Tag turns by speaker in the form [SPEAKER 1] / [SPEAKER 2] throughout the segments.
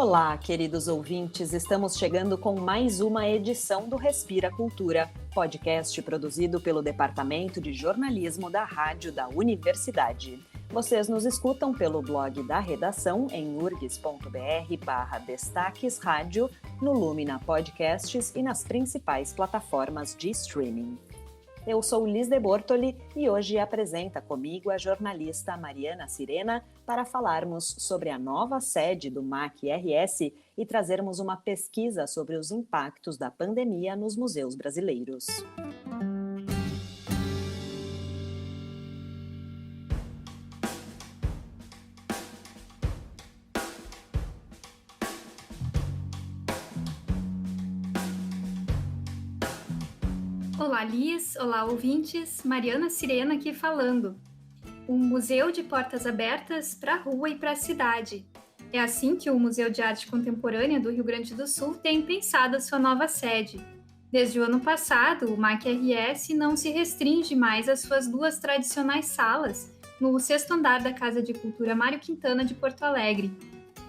[SPEAKER 1] Olá, queridos ouvintes, estamos chegando com mais uma edição do Respira Cultura, podcast produzido pelo Departamento de Jornalismo da Rádio da Universidade. Vocês nos escutam pelo blog da redação em urgs.br/destaques rádio, no Lumina Podcasts e nas principais plataformas de streaming. Eu sou Liz de Bortoli e hoje apresenta comigo a jornalista Mariana Cirena para falarmos sobre a nova sede do MAC-RS e trazermos uma pesquisa sobre os impactos da pandemia nos museus brasileiros.
[SPEAKER 2] Olá, Liz. Olá, ouvintes. Mariana Cirena aqui falando. Um museu de portas abertas para a rua e para a cidade. É assim que o Museu de Arte Contemporânea do Rio Grande do Sul tem pensado a sua nova sede. Desde o ano passado, o MAC-RS não se restringe mais às suas duas tradicionais salas no sexto andar da Casa de Cultura Mário Quintana de Porto Alegre.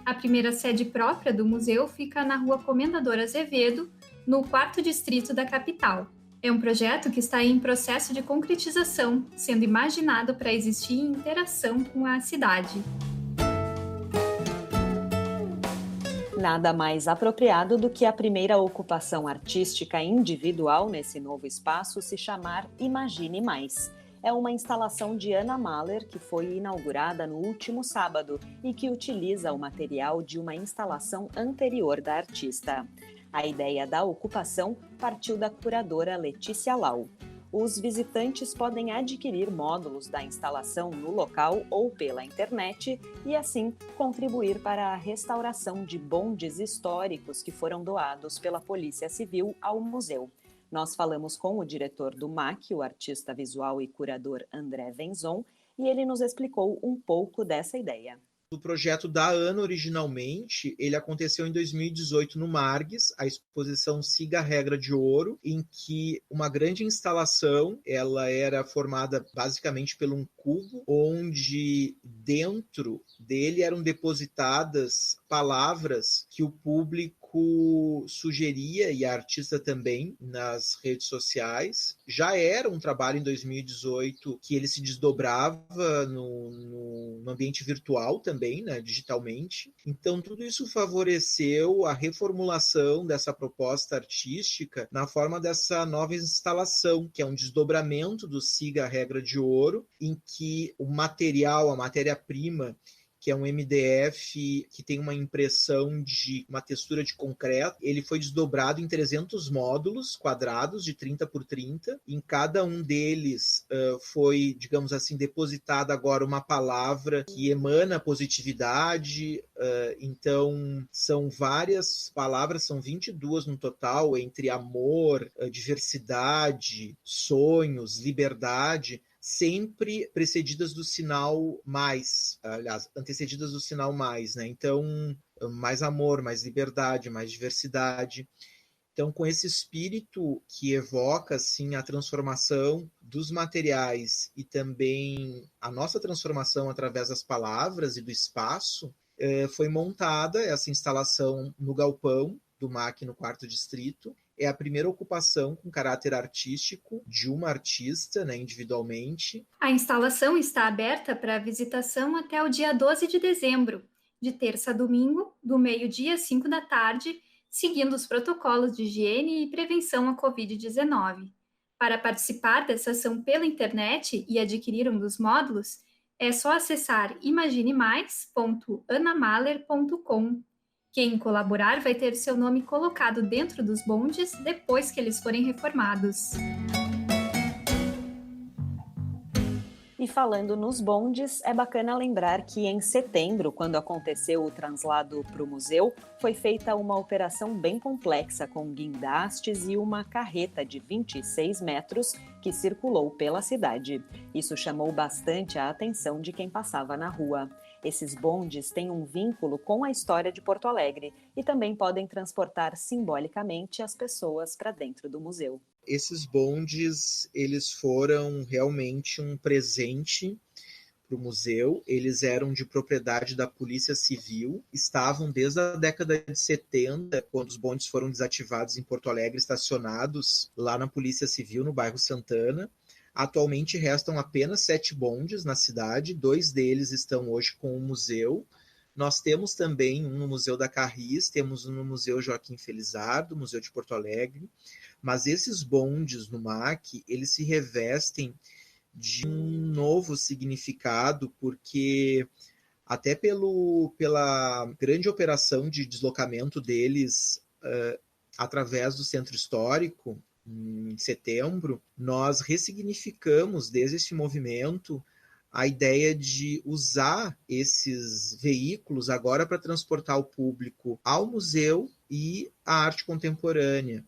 [SPEAKER 2] A primeira sede própria do museu fica na Rua Comendador Azevedo, no 4º distrito da capital. É um projeto que está em processo de concretização, sendo imaginado para existir em interação com a cidade.
[SPEAKER 1] Nada mais apropriado do que a primeira ocupação artística individual nesse novo espaço se chamar Imagine Mais. É uma instalação de Ana Mahler que foi inaugurada no último sábado e que utiliza o material de uma instalação anterior da artista. A ideia da ocupação partiu da curadora Letícia Lau. Os visitantes podem adquirir módulos da instalação no local ou pela internet e, assim, contribuir para a restauração de bondes históricos que foram doados pela Polícia Civil ao museu. Nós falamos com o diretor do MAC, o artista visual e curador André Venzon, e ele nos explicou um pouco dessa ideia.
[SPEAKER 3] O projeto da Ana, originalmente, ele aconteceu em 2018 no Margs, a exposição Siga a Regra de Ouro, em que uma grande instalação, ela era formada basicamente por um cubo, onde dentro dele eram depositadas palavras que o público sugeria, e a artista também, nas redes sociais. Já era um trabalho em 2018 que ele se desdobrava no ambiente virtual também, né, digitalmente. Então, tudo isso favoreceu a reformulação dessa proposta artística na forma dessa nova instalação, que é um desdobramento do Siga a Regra de Ouro, em que o material, a matéria-prima, que é um MDF que tem uma impressão de uma textura de concreto. Ele foi desdobrado em 300 módulos quadrados de 30 por 30. Em cada um deles foi, digamos assim, depositada agora uma palavra que emana positividade. Então, são várias palavras, são 22 no total, entre amor, diversidade, sonhos, liberdade, sempre precedidas do sinal mais, aliás, antecedidas do sinal mais, né? Então, mais amor, mais liberdade, mais diversidade. Então, com esse espírito que evoca, assim, a transformação dos materiais e também a nossa transformação através das palavras e do espaço, foi montada essa instalação no galpão do MAC no 4º distrito. É a primeira ocupação com caráter artístico de uma artista, né, individualmente.
[SPEAKER 2] A instalação está aberta para visitação até o dia 12 de dezembro, de terça a domingo, do meio-dia às 5 da tarde, seguindo os protocolos de higiene e prevenção à Covid-19. Para participar dessa ação pela internet e adquirir um dos módulos, é só acessar imaginemais.anamahler.com. Quem colaborar vai ter seu nome colocado dentro dos bondes depois que eles forem reformados.
[SPEAKER 1] E falando nos bondes, é bacana lembrar que em setembro, quando aconteceu o translado para o museu, foi feita uma operação bem complexa com guindastes e uma carreta de 26 metros que circulou pela cidade. Isso chamou bastante a atenção de quem passava na rua. Esses bondes têm um vínculo com a história de Porto Alegre e também podem transportar simbolicamente as pessoas para dentro do museu.
[SPEAKER 3] Esses bondes, eles foram realmente um presente para o museu, eles eram de propriedade da Polícia Civil, estavam desde a década de 70, quando os bondes foram desativados em Porto Alegre, estacionados lá na Polícia Civil, no bairro Santana. Atualmente restam apenas 7 bondes na cidade, 2 deles estão hoje com o museu. Nós temos também um no Museu da Carris, temos um no Museu Joaquim Felizardo, Museu de Porto Alegre, mas esses bondes no MAC, eles se revestem de um novo significado, porque até pela grande operação de deslocamento deles através do centro histórico, em setembro, nós ressignificamos desde esse movimento a ideia de usar esses veículos agora para transportar o público ao museu e à arte contemporânea,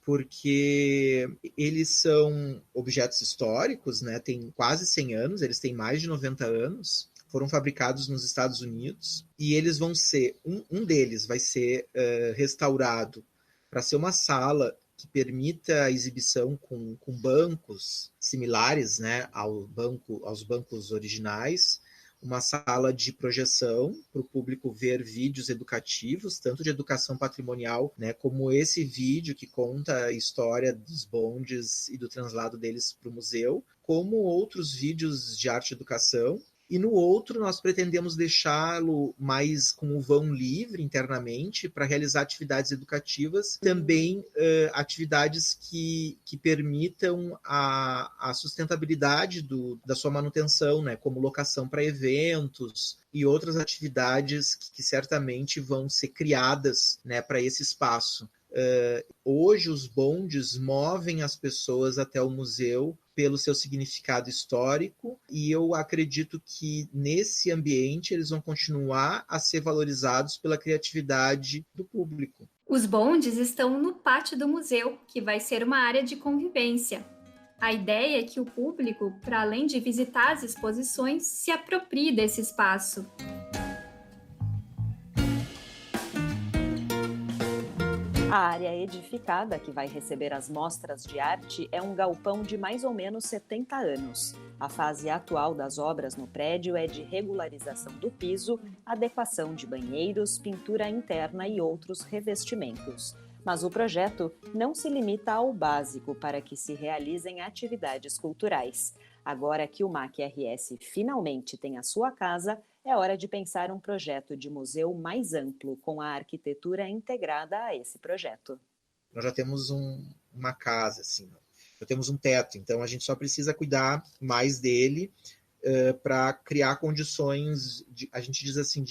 [SPEAKER 3] porque eles são objetos históricos, né? Tem quase 100 anos, eles têm mais de 90 anos, foram fabricados nos Estados Unidos, e eles vão ser, um deles vai ser restaurado para ser uma sala que permita a exibição com bancos similares, né, aos bancos originais, uma sala de projeção para o público ver vídeos educativos, tanto de educação patrimonial, né, como esse vídeo que conta a história dos bondes e do translado deles para o museu, como outros vídeos de arte e educação. E no outro, nós pretendemos deixá-lo mais com o vão livre internamente para realizar atividades educativas, também atividades que permitam a sustentabilidade da sua manutenção, né, como locação para eventos e outras atividades que certamente vão ser criadas, né, para esse espaço. Hoje os bondes movem as pessoas até o museu pelo seu significado histórico, e eu acredito que nesse ambiente eles vão continuar a ser valorizados pela criatividade do público.
[SPEAKER 2] Os bondes estão no pátio do museu, que vai ser uma área de convivência. A ideia é que o público, para além de visitar as exposições, se aproprie desse espaço.
[SPEAKER 1] A área edificada que vai receber as mostras de arte é um galpão de mais ou menos 70 anos. A fase atual das obras no prédio é de regularização do piso, adequação de banheiros, pintura interna e outros revestimentos. Mas o projeto não se limita ao básico para que se realizem atividades culturais. Agora que o MAC-RS finalmente tem a sua casa, é hora de pensar um projeto de museu mais amplo, com a arquitetura integrada a esse projeto.
[SPEAKER 3] Nós já temos uma casa, assim, já temos um teto, então a gente só precisa cuidar mais dele para criar condições, a gente diz assim,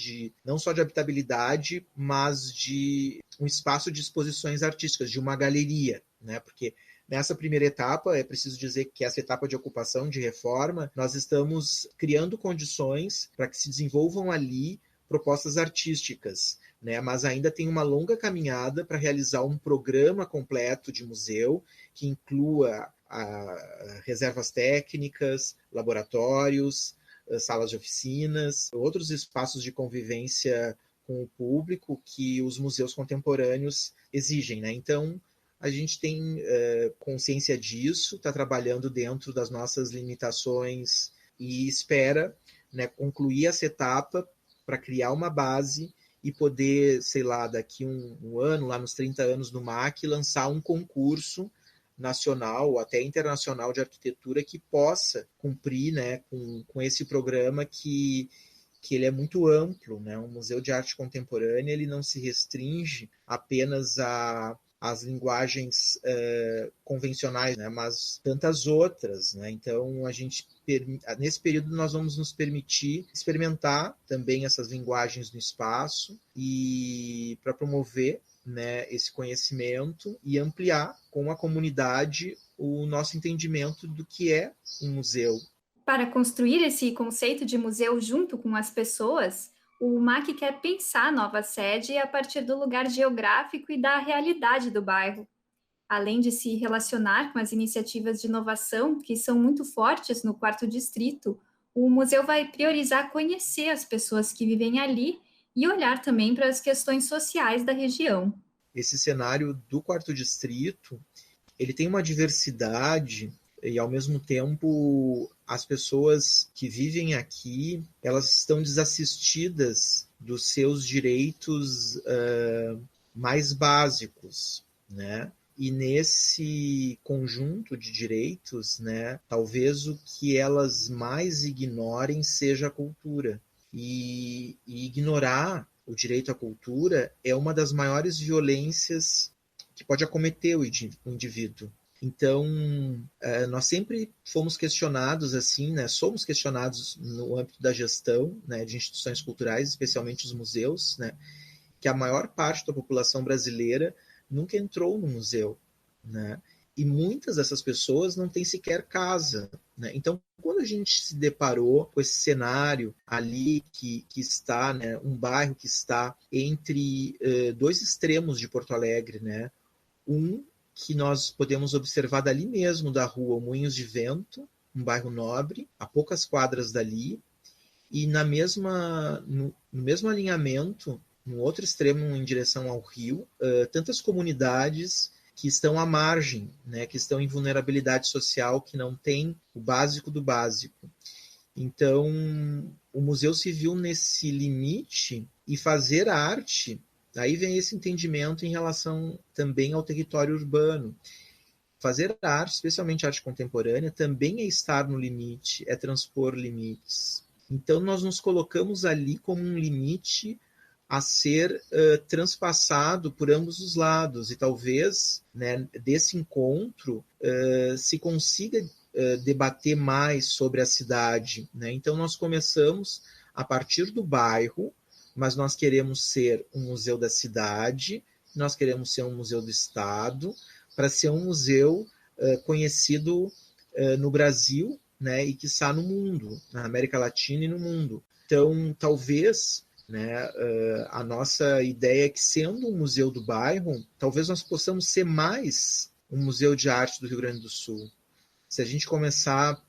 [SPEAKER 3] não só de habitabilidade, mas de um espaço de exposições artísticas, de uma galeria, né? Porque nessa primeira etapa, é preciso dizer que essa etapa de ocupação, de reforma, nós estamos criando condições para que se desenvolvam ali propostas artísticas, né? Mas ainda tem uma longa caminhada para realizar um programa completo de museu que inclua reservas técnicas, laboratórios, salas de oficinas, outros espaços de convivência com o público que os museus contemporâneos exigem, né? Então, a gente tem consciência disso, está trabalhando dentro das nossas limitações e espera, né, concluir essa etapa para criar uma base e poder, sei lá, daqui um ano, lá nos 30 anos no MAC, lançar um concurso nacional ou até internacional de arquitetura que possa cumprir, né, com esse programa que ele é muito amplo, né? Um museu de arte contemporânea ele não se restringe apenas às linguagens convencionais, né? Mas tantas outras, né? Então nesse período nós vamos nos permitir experimentar também essas linguagens no espaço e para promover, né, esse conhecimento e ampliar com a comunidade o nosso entendimento do que é um museu.
[SPEAKER 2] Para construir esse conceito de museu junto com as pessoas, o MAC quer pensar a nova sede a partir do lugar geográfico e da realidade do bairro. Além de se relacionar com as iniciativas de inovação que são muito fortes no 4º Distrito, o museu vai priorizar conhecer as pessoas que vivem ali e olhar também para as questões sociais da região.
[SPEAKER 3] Esse cenário do 4º Distrito, ele tem uma diversidade e ao mesmo tempo as pessoas que vivem aqui, elas estão desassistidas dos seus direitos mais básicos, né? E nesse conjunto de direitos, né, talvez o que elas mais ignorem seja a cultura. E ignorar o direito à cultura é uma das maiores violências que pode acometer o indivíduo. Então, nós sempre fomos questionados, assim, né, somos questionados no âmbito da gestão, né, de instituições culturais, especialmente os museus, né, que a maior parte da população brasileira nunca entrou no museu, né? E muitas dessas pessoas não têm sequer casa, né? Então, quando a gente se deparou com esse cenário ali que está, né, um bairro que está entre dois extremos de Porto Alegre, né? Um que nós podemos observar dali mesmo da rua Moinhos de Vento, um bairro nobre, a poucas quadras dali, e no mesmo alinhamento, no outro extremo, em direção ao rio, tantas comunidades que estão à margem, né, que estão em vulnerabilidade social, que não têm o básico do básico. Então, o museu se viu nesse limite, e fazer arte, aí vem esse entendimento em relação também ao território urbano. Fazer arte, especialmente arte contemporânea, também é estar no limite, é transpor limites. Então, nós nos colocamos ali como um limite a ser transpassado por ambos os lados. E talvez, né, desse encontro se consiga debater mais sobre a cidade, né? Então, nós começamos a partir do bairro, mas nós queremos ser um museu da cidade, nós queremos ser um museu do Estado, para ser um museu conhecido no Brasil, né, e que está no mundo, na América Latina e no mundo. Então, talvez, né, a nossa ideia é que, sendo um museu do bairro, talvez nós possamos ser mais um museu de arte do Rio Grande do Sul. Se a gente começar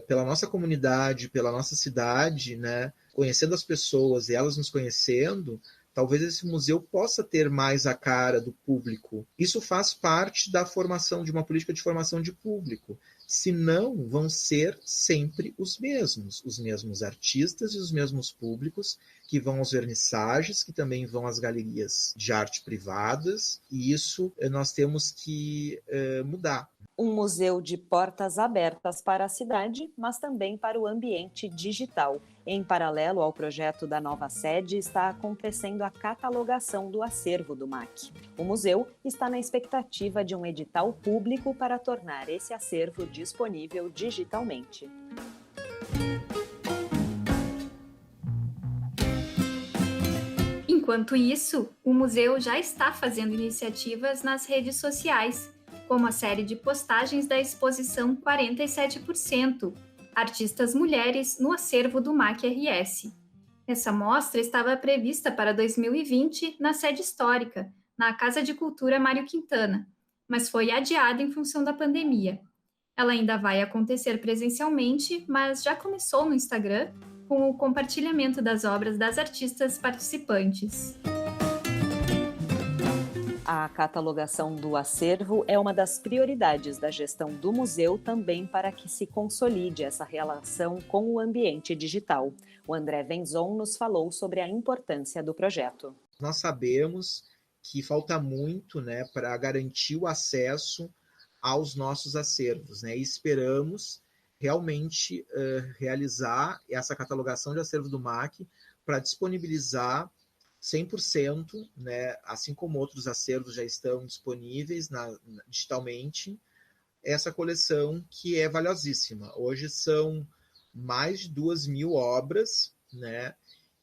[SPEAKER 3] pela nossa comunidade, pela nossa cidade, né, conhecendo as pessoas e elas nos conhecendo, talvez esse museu possa ter mais a cara do público. Isso faz parte da formação, de uma política de formação de público. Senão, vão ser sempre os mesmos artistas e os mesmos públicos que vão aos vernissagens, que também vão às galerias de arte privadas, e isso nós temos que mudar.
[SPEAKER 1] Um museu de portas abertas para a cidade, mas também para o ambiente digital. Em paralelo ao projeto da nova sede, está acontecendo a catalogação do acervo do MAC. O museu está na expectativa de um edital público para tornar esse acervo disponível digitalmente.
[SPEAKER 2] Enquanto isso, o museu já está fazendo iniciativas nas redes sociais, como a série de postagens da exposição 47%, Artistas Mulheres no Acervo do MAC-RS. Essa mostra estava prevista para 2020 na sede histórica, na Casa de Cultura Mário Quintana, mas foi adiada em função da pandemia. Ela ainda vai acontecer presencialmente, mas já começou no Instagram, com o compartilhamento das obras das artistas participantes.
[SPEAKER 1] A catalogação do acervo é uma das prioridades da gestão do museu, também para que se consolide essa relação com o ambiente digital. O André Venzon nos falou sobre a importância do projeto.
[SPEAKER 3] Nós sabemos que falta muito, né, para garantir o acesso aos nossos acervos, né, e esperamos realmente realizar essa catalogação de acervo do MAC para disponibilizar 100%, né, assim como outros acervos já estão disponíveis digitalmente, essa coleção que é valiosíssima. Hoje são mais de 2.000 obras, né,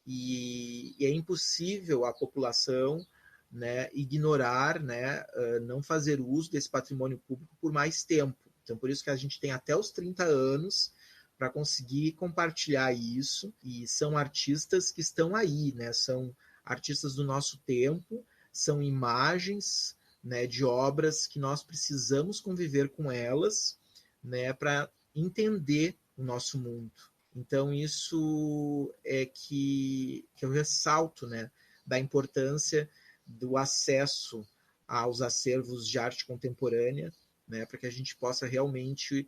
[SPEAKER 3] e é impossível a população, né, ignorar, né, não fazer uso desse patrimônio público por mais tempo. Então, por isso que a gente tem até os 30 anos para conseguir compartilhar isso, e são artistas que estão aí, né, são artistas do nosso tempo, são imagens, né, de obras que nós precisamos conviver com elas, né, para entender o nosso mundo. Então, isso é que eu ressalto, né, da importância do acesso aos acervos de arte contemporânea, né, para que a gente possa realmente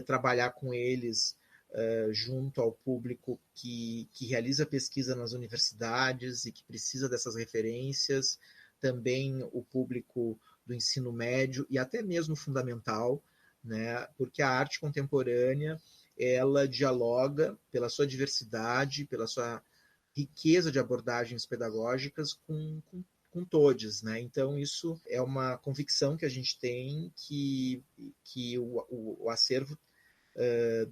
[SPEAKER 3] trabalhar com eles junto ao público que realiza pesquisa nas universidades e que precisa dessas referências, também o público do ensino médio e até mesmo fundamental, né? Porque a arte contemporânea ela dialoga pela sua diversidade, pela sua riqueza de abordagens pedagógicas com todos, né? Então isso é uma convicção que a gente tem que o acervo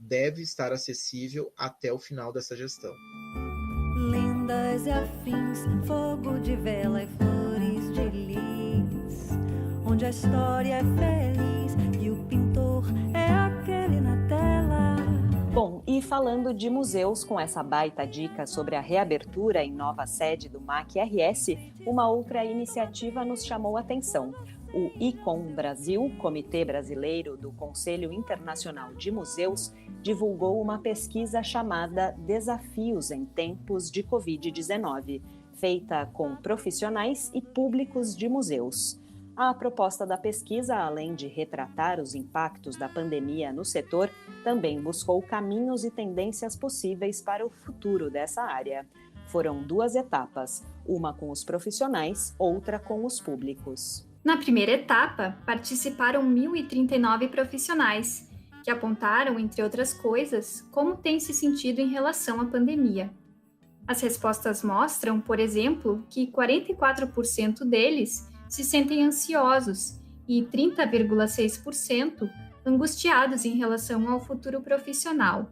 [SPEAKER 3] deve estar acessível até o final dessa gestão.
[SPEAKER 4] Lendas e afins, fogo de vela e flores de lis, onde a história é feliz e o pintor é aquele na tela.
[SPEAKER 1] Bom, e falando de museus, com essa baita dica sobre a reabertura em nova sede do MAC-RS, uma outra iniciativa nos chamou a atenção. O ICOM Brasil, Comitê Brasileiro do Conselho Internacional de Museus, divulgou uma pesquisa chamada Desafios em Tempos de Covid-19, feita com profissionais e públicos de museus. A proposta da pesquisa, além de retratar os impactos da pandemia no setor, também buscou caminhos e tendências possíveis para o futuro dessa área. Foram 2 etapas, uma com os profissionais, outra com os públicos.
[SPEAKER 2] Na primeira etapa, participaram 1.039 profissionais, que apontaram, entre outras coisas, como tem se sentido em relação à pandemia. As respostas mostram, por exemplo, que 44% deles se sentem ansiosos e 30,6% angustiados em relação ao futuro profissional.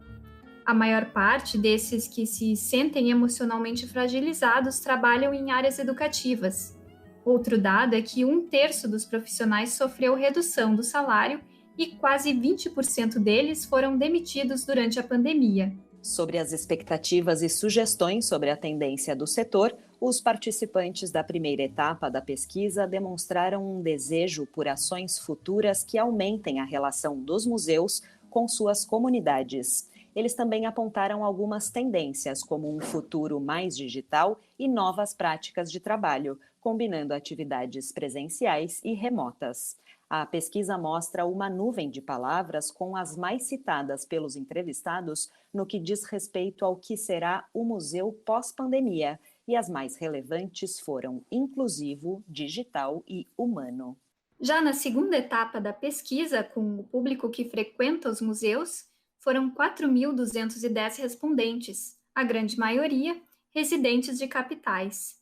[SPEAKER 2] A maior parte desses que se sentem emocionalmente fragilizados trabalham em áreas educativas. Outro dado é que 1/3 dos profissionais sofreu redução do salário e quase 20% deles foram demitidos durante a pandemia.
[SPEAKER 1] Sobre as expectativas e sugestões sobre a tendência do setor, os participantes da primeira etapa da pesquisa demonstraram um desejo por ações futuras que aumentem a relação dos museus com suas comunidades. Eles também apontaram algumas tendências, como um futuro mais digital e novas práticas de trabalho, combinando atividades presenciais e remotas. A pesquisa mostra uma nuvem de palavras com as mais citadas pelos entrevistados no que diz respeito ao que será o museu pós-pandemia, e as mais relevantes foram inclusivo, digital e humano.
[SPEAKER 2] Já na segunda etapa da pesquisa, com o público que frequenta os museus, foram 4.210 respondentes, a grande maioria residentes de capitais.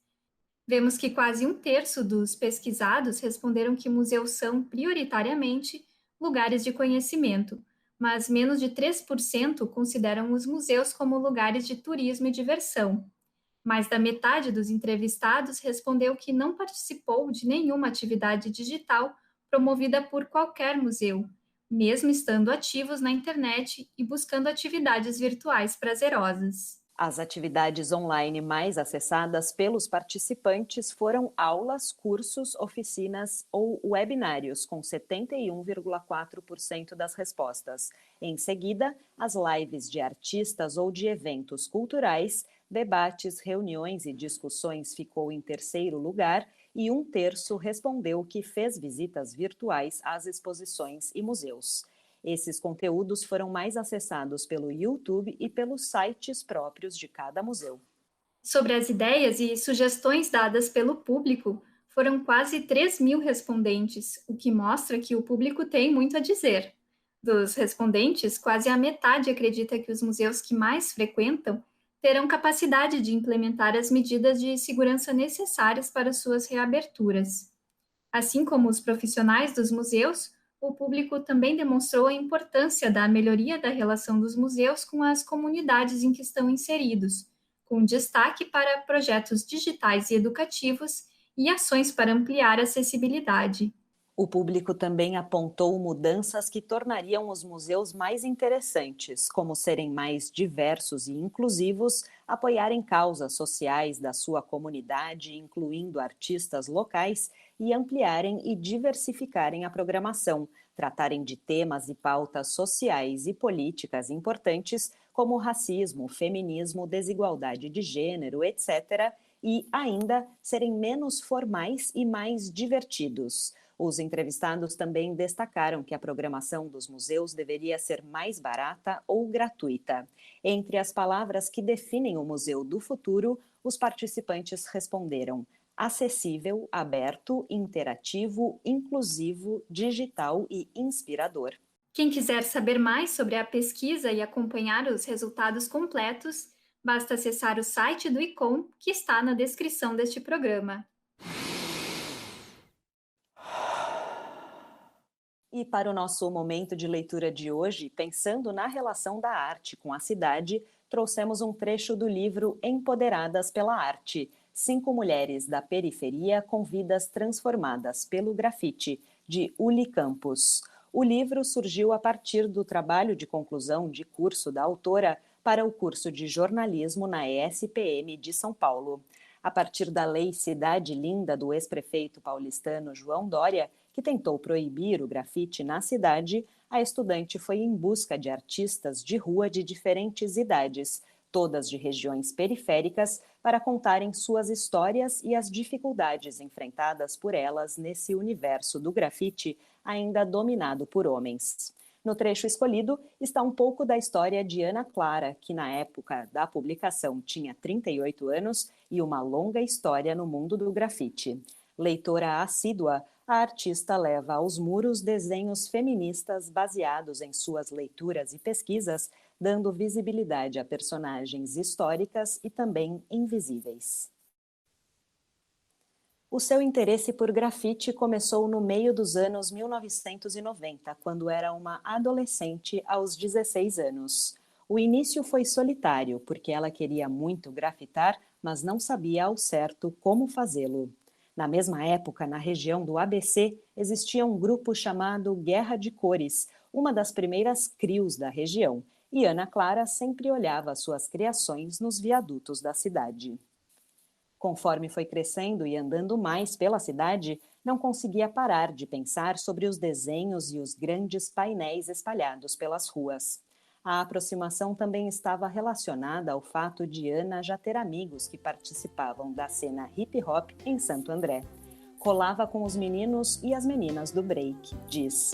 [SPEAKER 2] Vemos que quase 1/3 dos pesquisados responderam que museus são, prioritariamente, lugares de conhecimento, mas menos de 3% consideram os museus como lugares de turismo e diversão. Mais da metade dos entrevistados respondeu que não participou de nenhuma atividade digital promovida por qualquer museu, mesmo estando ativos na internet e buscando atividades virtuais prazerosas.
[SPEAKER 1] As atividades online mais acessadas pelos participantes foram aulas, cursos, oficinas ou webinários, com 71,4% das respostas. Em seguida, as lives de artistas ou de eventos culturais, debates, reuniões e discussões ficou em terceiro lugar e 1/3 respondeu que fez visitas virtuais às exposições e museus. Esses conteúdos foram mais acessados pelo YouTube e pelos sites próprios de cada museu.
[SPEAKER 2] Sobre as ideias e sugestões dadas pelo público, foram quase 3.000 respondentes, o que mostra que o público tem muito a dizer. Dos respondentes, quase a metade acredita que os museus que mais frequentam terão capacidade de implementar as medidas de segurança necessárias para suas reaberturas. Assim como os profissionais dos museus, o público também demonstrou a importância da melhoria da relação dos museus com as comunidades em que estão inseridos, com destaque para projetos digitais e educativos e ações para ampliar a acessibilidade.
[SPEAKER 1] O público também apontou mudanças que tornariam os museus mais interessantes, como serem mais diversos e inclusivos, apoiarem causas sociais da sua comunidade, incluindo artistas locais, e ampliarem e diversificarem a programação, tratarem de temas e pautas sociais e políticas importantes, como racismo, feminismo, desigualdade de gênero, etc., e ainda serem menos formais e mais divertidos. Os entrevistados também destacaram que a programação dos museus deveria ser mais barata ou gratuita. Entre as palavras que definem o Museu do Futuro, os participantes responderam: acessível, aberto, interativo, inclusivo, digital e inspirador.
[SPEAKER 2] Quem quiser saber mais sobre a pesquisa e acompanhar os resultados completos, basta acessar o site do ICOM, que está na descrição deste programa.
[SPEAKER 1] E para o nosso momento de leitura de hoje, pensando na relação da arte com a cidade, trouxemos um trecho do livro Empoderadas pela Arte, 5 mulheres da periferia com vidas transformadas pelo grafite, de Uli Campos. O livro surgiu a partir do trabalho de conclusão de curso da autora para o curso de jornalismo na ESPM de São Paulo. A partir da Lei Cidade Linda do ex-prefeito paulistano João Dória, que tentou proibir o grafite na cidade, a estudante foi em busca de artistas de rua de diferentes idades, todas de regiões periféricas, para contarem suas histórias e as dificuldades enfrentadas por elas nesse universo do grafite ainda dominado por homens. No trecho escolhido está um pouco da história de Ana Clara, que na época da publicação tinha 38 anos e uma longa história no mundo do grafite. Leitora assídua, a artista leva aos muros desenhos feministas baseados em suas leituras e pesquisas, dando visibilidade a personagens históricas e também invisíveis. O seu interesse por grafite começou no meio dos anos 1990, quando era uma adolescente aos 16 anos. O início foi solitário, porque ela queria muito grafitar, mas não sabia ao certo como fazê-lo. Na mesma época, na região do ABC, existia um grupo chamado Guerra de Cores, uma das primeiras CRIOs da região, e Ana Clara sempre olhava suas criações nos viadutos da cidade. Conforme foi crescendo e andando mais pela cidade, não conseguia parar de pensar sobre os desenhos e os grandes painéis espalhados pelas ruas. A aproximação também estava relacionada ao fato de Ana já ter amigos que participavam da cena hip-hop em Santo André. Colava com os meninos e as meninas do break, diz.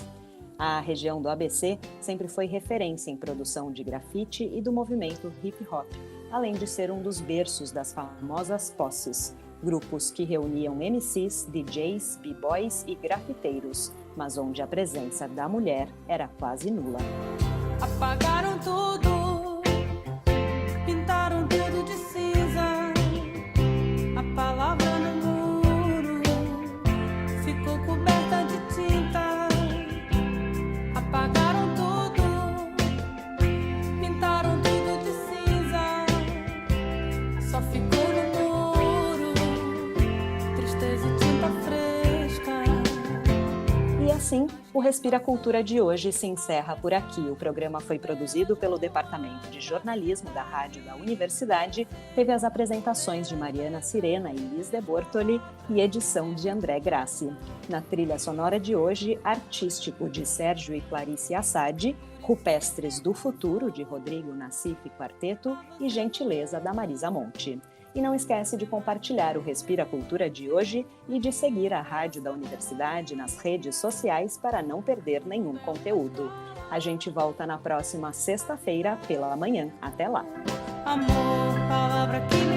[SPEAKER 1] A região do ABC sempre foi referência em produção de grafite e do movimento hip-hop, além de ser um dos berços das famosas posses, grupos que reuniam MCs, DJs, b-boys e grafiteiros, mas onde a presença da mulher era quase nula.
[SPEAKER 5] Apagaram tudo, pintaram tudo de cinza. A palavra no muro ficou coberta de tinta. Apagaram tudo, pintaram tudo de cinza. Só ficou no muro tristeza e tinta fresca.
[SPEAKER 1] E assim, o Respira Cultura de hoje se encerra por aqui. O programa foi produzido pelo Departamento de Jornalismo da Rádio da Universidade, teve as apresentações de Mariana Cirena e Liz de Bortoli e edição de André Grassi. Na trilha sonora de hoje, Artístico, de Sérgio e Clarice Assad, Rupestres do Futuro, de Rodrigo Nassif e Quarteto e Gentileza, da Marisa Monte. E não esquece de compartilhar o Respira Cultura de hoje e de seguir a Rádio da Universidade nas redes sociais para não perder nenhum conteúdo. A gente volta na próxima sexta-feira pela manhã. Até lá!
[SPEAKER 5] Amor, palavra que me